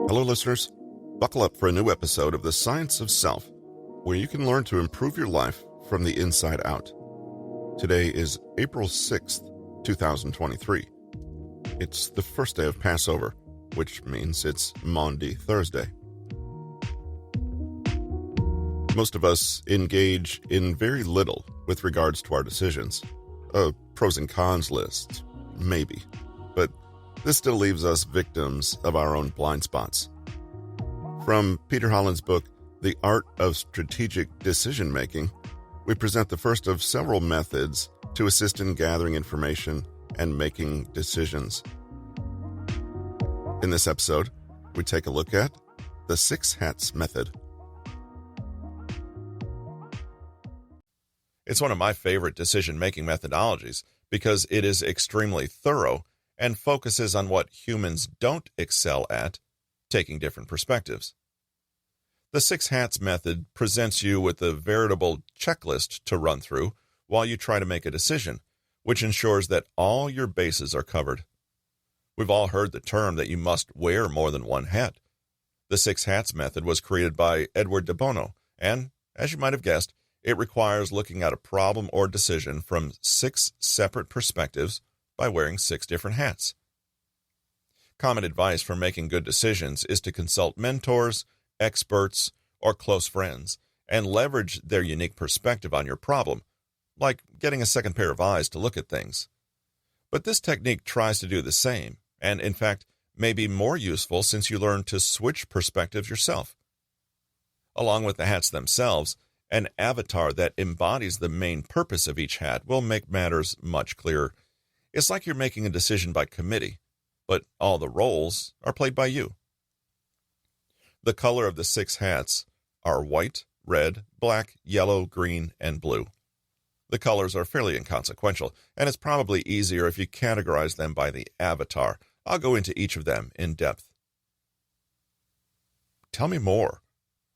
Hello, listeners. Buckle up for a new episode of The Science of Self, where you can learn to improve your life from the inside out. Today is April 6th, 2023. It's the first day of Passover, which means it's Maundy Thursday. Most of us engage in very little with regards to our decisions. A pros and cons list, maybe. But this still leaves us victims of our own blind spots. From Peter Hollins' book, The Art of Strategic Decision-Making, we present the first of several methods to assist in gathering information and making decisions. In this episode, we take a look at the 6 hats method. It's one of my favorite decision-making methodologies because it is extremely thorough and focuses on what humans don't excel at, taking different perspectives. The 6 hats method presents you with a veritable checklist to run through while you try to make a decision, which ensures that all your bases are covered. We've all heard the term that you must wear more than one hat. The 6 hats method was created by Edward de Bono, and, as you might have guessed, it requires looking at a problem or decision from 6 separate perspectives by wearing 6 different hats. Common advice for making good decisions is to consult mentors, experts, or close friends, and leverage their unique perspective on your problem, like getting a second pair of eyes to look at things. But this technique tries to do the same, and in fact, may be more useful since you learn to switch perspectives yourself. Along with the hats themselves, an avatar that embodies the main purpose of each hat will make matters much clearer. It's like you're making a decision by committee, but all the roles are played by you. The color of the 6 hats are white, red, black, yellow, green, and blue. The colors are fairly inconsequential, and it's probably easier if you categorize them by the avatar. I'll go into each of them in depth. Tell me more.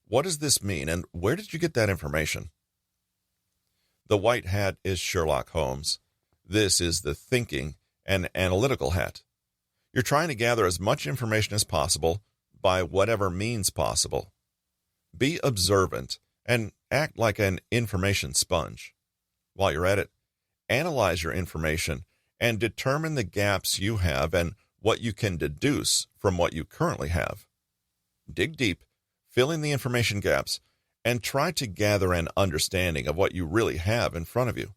What does this mean, and where did you get that information? The white hat is Sherlock Holmes. This is the thinking and analytical hat. You're trying to gather as much information as possible by whatever means possible. Be observant and act like an information sponge. While you're at it, analyze your information and determine the gaps you have and what you can deduce from what you currently have. Dig deep, fill in the information gaps, and try to gather an understanding of what you really have in front of you.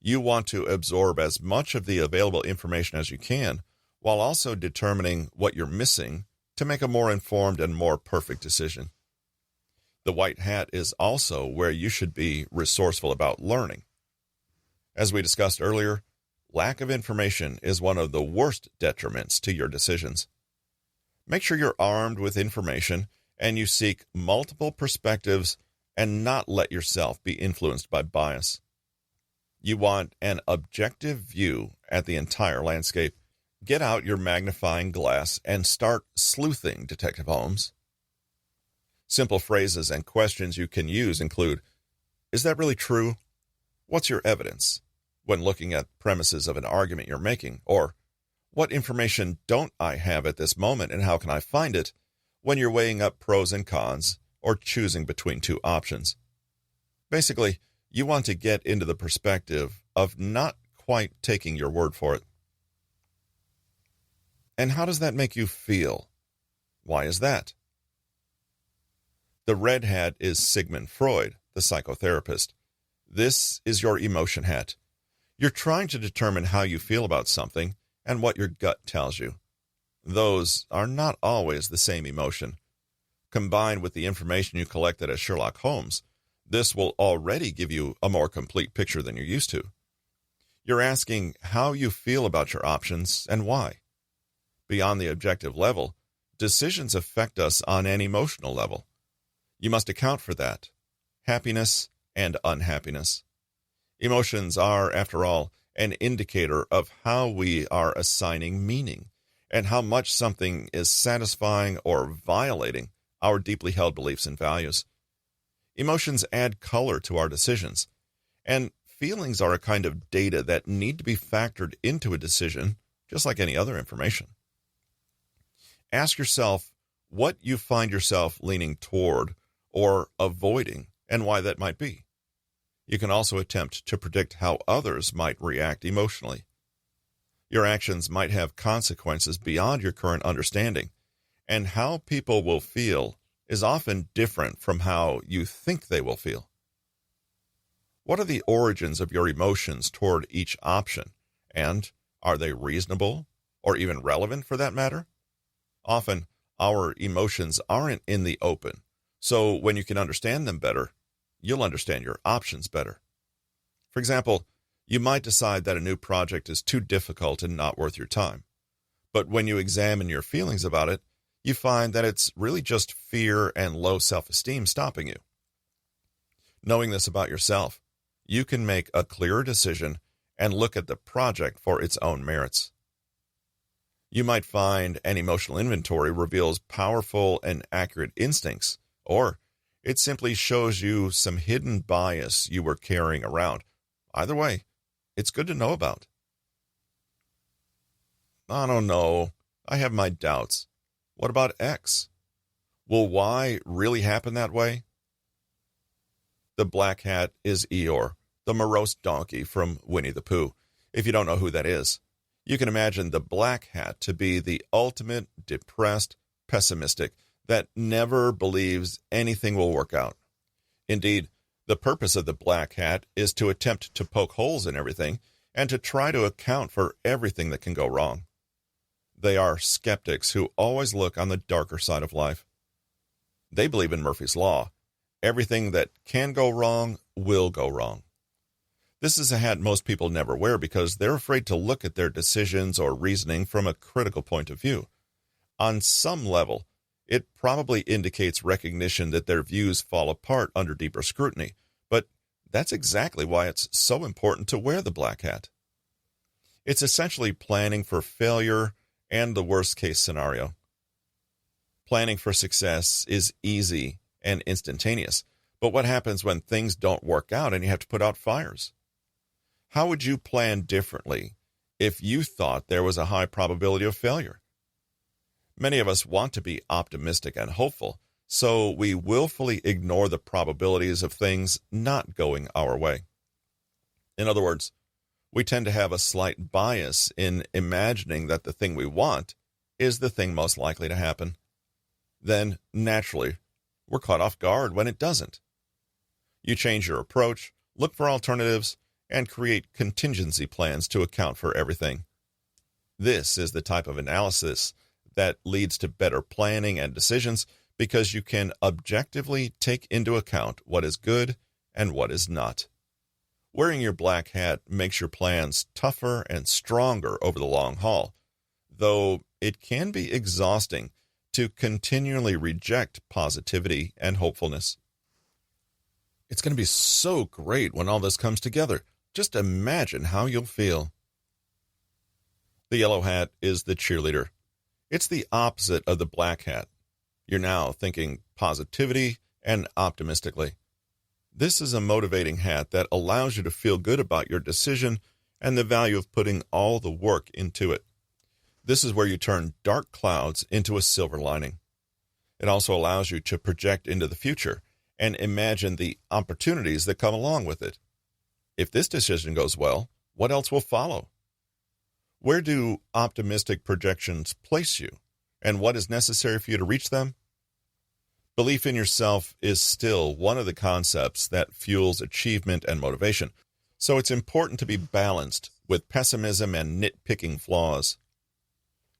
You want to absorb as much of the available information as you can, while also determining what you're missing to make a more informed and more perfect decision. The white hat is also where you should be resourceful about learning. As we discussed earlier, lack of information is one of the worst detriments to your decisions. Make sure you're armed with information and you seek multiple perspectives and not let yourself be influenced by bias. You want an objective view at the entire landscape. Get out your magnifying glass and start sleuthing, Detective Holmes. Simple phrases and questions you can use include, is that really true? What's your evidence? When looking at premises of an argument you're making, or what information don't I have at this moment and how can I find it? When you're weighing up pros and cons or choosing between 2 options. Basically, you want to get into the perspective of not quite taking your word for it. And how does that make you feel? Why is that? The red hat is Sigmund Freud, the psychotherapist. This is your emotion hat. You're trying to determine how you feel about something and what your gut tells you. Those are not always the same emotion. Combined with the information you collected as Sherlock Holmes, this will already give you a more complete picture than you're used to. You're asking how you feel about your options and why. Beyond the objective level, decisions affect us on an emotional level. You must account for that, happiness and unhappiness. Emotions are, after all, an indicator of how we are assigning meaning and how much something is satisfying or violating our deeply held beliefs and values. Emotions add color to our decisions, and feelings are a kind of data that need to be factored into a decision, just like any other information. Ask yourself what you find yourself leaning toward or avoiding and why that might be. You can also attempt to predict how others might react emotionally. Your actions might have consequences beyond your current understanding, and how people will feel is often different from how you think they will feel. What are the origins of your emotions toward each option, and are they reasonable or even relevant for that matter? Often, our emotions aren't in the open, so when you can understand them better, you'll understand your options better. For example, you might decide that a new project is too difficult and not worth your time. But when you examine your feelings about it, you find that it's really just fear and low self-esteem stopping you. Knowing this about yourself, you can make a clearer decision and look at the project for its own merits. You might find an emotional inventory reveals powerful and accurate instincts, or it simply shows you some hidden bias you were carrying around. Either way, it's good to know about. I don't know. I have my doubts. What about X? Will Y really happen that way? The black hat is Eeyore, the morose donkey from Winnie the Pooh. If you don't know who that is, you can imagine the black hat to be the ultimate depressed, pessimistic, that never believes anything will work out. Indeed, the purpose of the black hat is to attempt to poke holes in everything and to try to account for everything that can go wrong. They are skeptics who always look on the darker side of life. They believe in Murphy's Law. Everything that can go wrong will go wrong. This is a hat most people never wear because they're afraid to look at their decisions or reasoning from a critical point of view. On some level, it probably indicates recognition that their views fall apart under deeper scrutiny, but that's exactly why it's so important to wear the black hat. It's essentially planning for failure and the worst-case scenario. Planning for success is easy and instantaneous, but what happens when things don't work out and you have to put out fires? How would you plan differently if you thought there was a high probability of failure? Many of us want to be optimistic and hopeful, so we willfully ignore the probabilities of things not going our way. In other words, we tend to have a slight bias in imagining that the thing we want is the thing most likely to happen. Then, naturally, we're caught off guard when it doesn't. You change your approach, look for alternatives, and create contingency plans to account for everything. This is the type of analysis that leads to better planning and decisions because you can objectively take into account what is good and what is not. Wearing your black hat makes your plans tougher and stronger over the long haul, though it can be exhausting to continually reject positivity and hopefulness. It's going to be so great when all this comes together. Just imagine how you'll feel. The yellow hat is the cheerleader. It's the opposite of the black hat. You're now thinking positivity and optimistically. This is a motivating hat that allows you to feel good about your decision and the value of putting all the work into it. This is where you turn dark clouds into a silver lining. It also allows you to project into the future and imagine the opportunities that come along with it. If this decision goes well, what else will follow? Where do optimistic projections place you, and what is necessary for you to reach them? Belief in yourself is still one of the concepts that fuels achievement and motivation, so it's important to be balanced with pessimism and nitpicking flaws.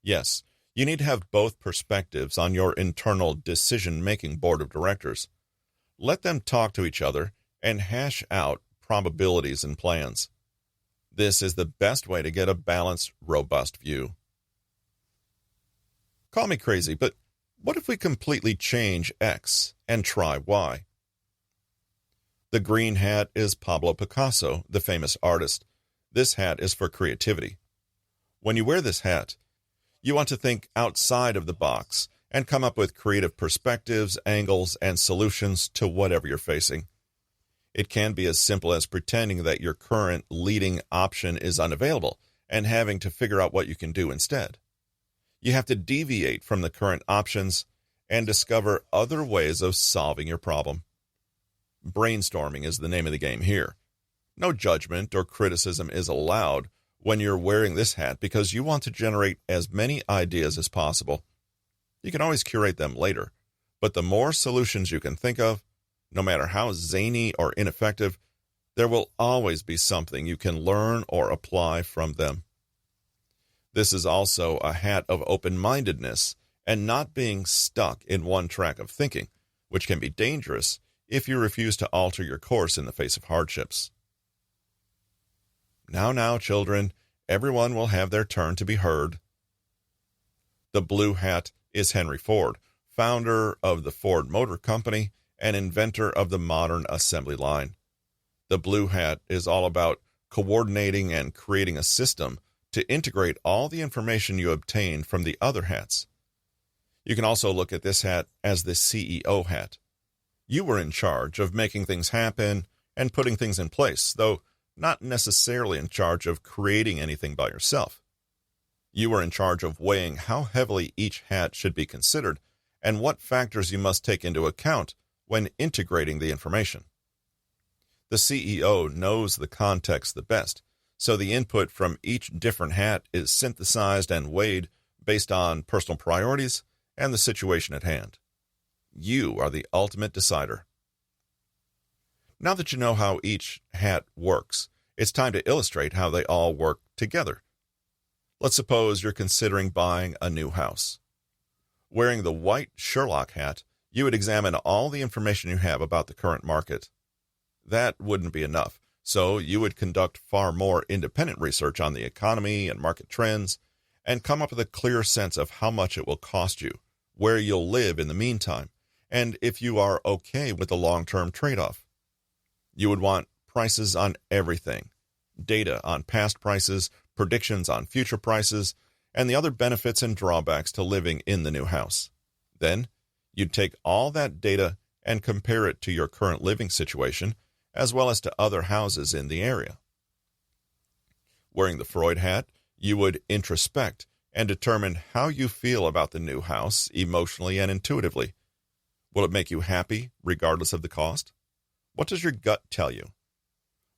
Yes, you need to have both perspectives on your internal decision-making board of directors. Let them talk to each other and hash out probabilities and plans. This is the best way to get a balanced, robust view. Call me crazy, but what if we completely change X and try Y? The green hat is Pablo Picasso, the famous artist. This hat is for creativity. When you wear this hat, you want to think outside of the box and come up with creative perspectives, angles, and solutions to whatever you're facing. It can be as simple as pretending that your current leading option is unavailable and having to figure out what you can do instead. You have to deviate from the current options and discover other ways of solving your problem. Brainstorming is the name of the game here. No judgment or criticism is allowed when you're wearing this hat because you want to generate as many ideas as possible. You can always curate them later, but the more solutions you can think of, no matter how zany or ineffective, there will always be something you can learn or apply from them. This is also a hat of open-mindedness and not being stuck in one track of thinking, which can be dangerous if you refuse to alter your course in the face of hardships. Now, children, everyone will have their turn to be heard. The blue hat is Henry Ford, founder of the Ford Motor Company and inventor of the modern assembly line. The blue hat is all about coordinating and creating a system to integrate all the information you obtain from the other hats. You can also look at this hat as the CEO hat. You were in charge of making things happen and putting things in place, though not necessarily in charge of creating anything by yourself. You were in charge of weighing how heavily each hat should be considered and what factors you must take into account when integrating the information. The CEO knows the context the best, so the input from each different hat is synthesized and weighed based on personal priorities and the situation at hand. You are the ultimate decider. Now that you know how each hat works, it's time to illustrate how they all work together. Let's suppose you're considering buying a new house. Wearing the white Sherlock hat, you would examine all the information you have about the current market. That wouldn't be enough, so you would conduct far more independent research on the economy and market trends and come up with a clear sense of how much it will cost you, where you'll live in the meantime, and if you are okay with the long-term trade-off. You would want prices on everything, data on past prices, predictions on future prices, and the other benefits and drawbacks to living in the new house. Then, you'd take all that data and compare it to your current living situation, as well as to other houses in the area. Wearing the Freud hat, you would introspect and determine how you feel about the new house emotionally and intuitively. Will it make you happy, regardless of the cost? What does your gut tell you?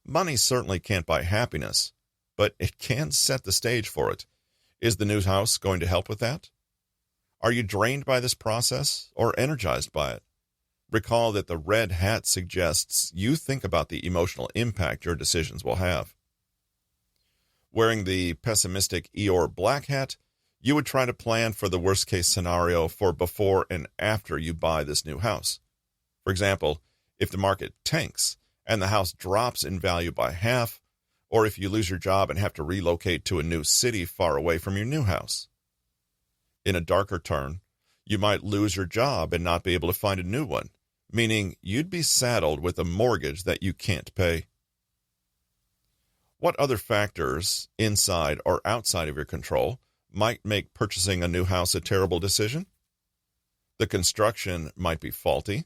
Money certainly can't buy happiness, but it can set the stage for it. Is the new house going to help with that? Are you drained by this process or energized by it? Recall that the red hat suggests you think about the emotional impact your decisions will have. Wearing the pessimistic Eeyore black hat, you would try to plan for the worst-case scenario for before and after you buy this new house. For example, if the market tanks and the house drops in value by half, or if you lose your job and have to relocate to a new city far away from your new house. In a darker turn, you might lose your job and not be able to find a new one, meaning you'd be saddled with a mortgage that you can't pay. What other factors, inside or outside of your control, might make purchasing a new house a terrible decision? The construction might be faulty,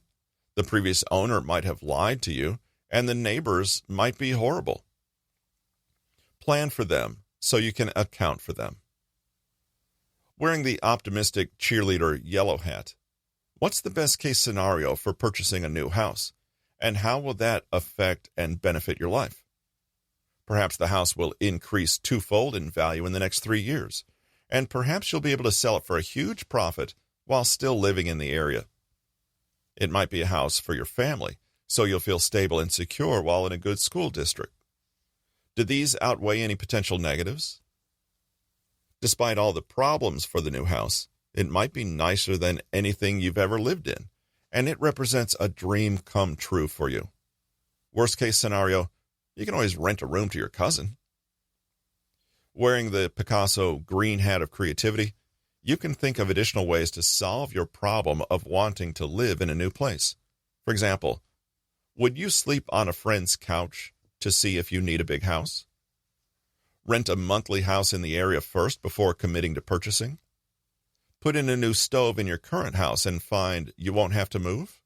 the previous owner might have lied to you, and the neighbors might be horrible. Plan for them so you can account for them. Wearing the optimistic cheerleader yellow hat, what's the best case scenario for purchasing a new house, and how will that affect and benefit your life? Perhaps the house will increase twofold in value in the next 3 years, and perhaps you'll be able to sell it for a huge profit while still living in the area. It might be a house for your family, so you'll feel stable and secure while in a good school district. Do these outweigh any potential negatives? Despite all the problems for the new house, it might be nicer than anything you've ever lived in, and it represents a dream come true for you. Worst case scenario, you can always rent a room to your cousin. Wearing the Picasso green hat of creativity, you can think of additional ways to solve your problem of wanting to live in a new place. For example, would you sleep on a friend's couch to see if you need a big house? Rent a monthly house in the area first before committing to purchasing? Put in a new stove in your current house and find you won't have to move?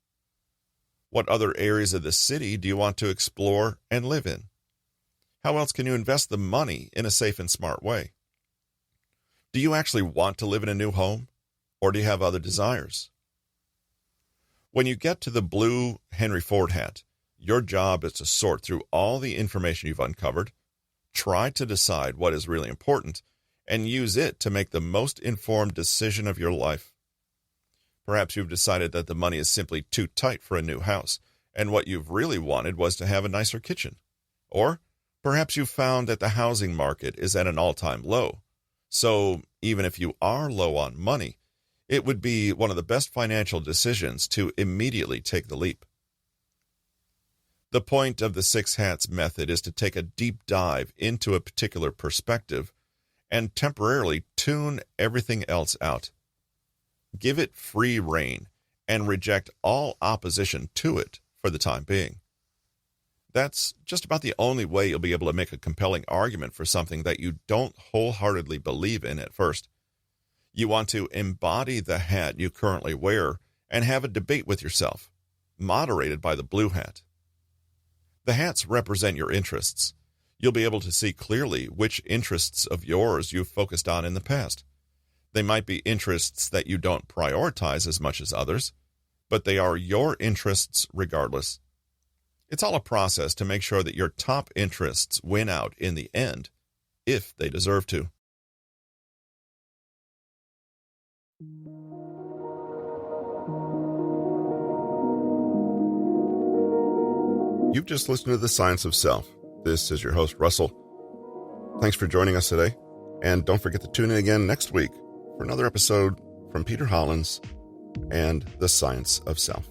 What other areas of the city do you want to explore and live in? How else can you invest the money in a safe and smart way? Do you actually want to live in a new home, or do you have other desires? When you get to the blue Henry Ford hat, your job is to sort through all the information you've uncovered, try to decide what is really important, and use it to make the most informed decision of your life. Perhaps you've decided that the money is simply too tight for a new house, and what you've really wanted was to have a nicer kitchen. Or perhaps you've found that the housing market is at an all-time low. So even if you are low on money, it would be one of the best financial decisions to immediately take the leap. The point of the 6 hats method is to take a deep dive into a particular perspective and temporarily tune everything else out. Give it free rein and reject all opposition to it for the time being. That's just about the only way you'll be able to make a compelling argument for something that you don't wholeheartedly believe in at first. You want to embody the hat you currently wear and have a debate with yourself, moderated by the blue hat. The hats represent your interests. You'll be able to see clearly which interests of yours you've focused on in the past. They might be interests that you don't prioritize as much as others, but they are your interests regardless. It's all a process to make sure that your top interests win out in the end, if they deserve to. You've just listened to The Science of Self. This is your host, Russell. Thanks for joining us today, and don't forget to tune in again next week for another episode from Peter Hollins and The Science of Self.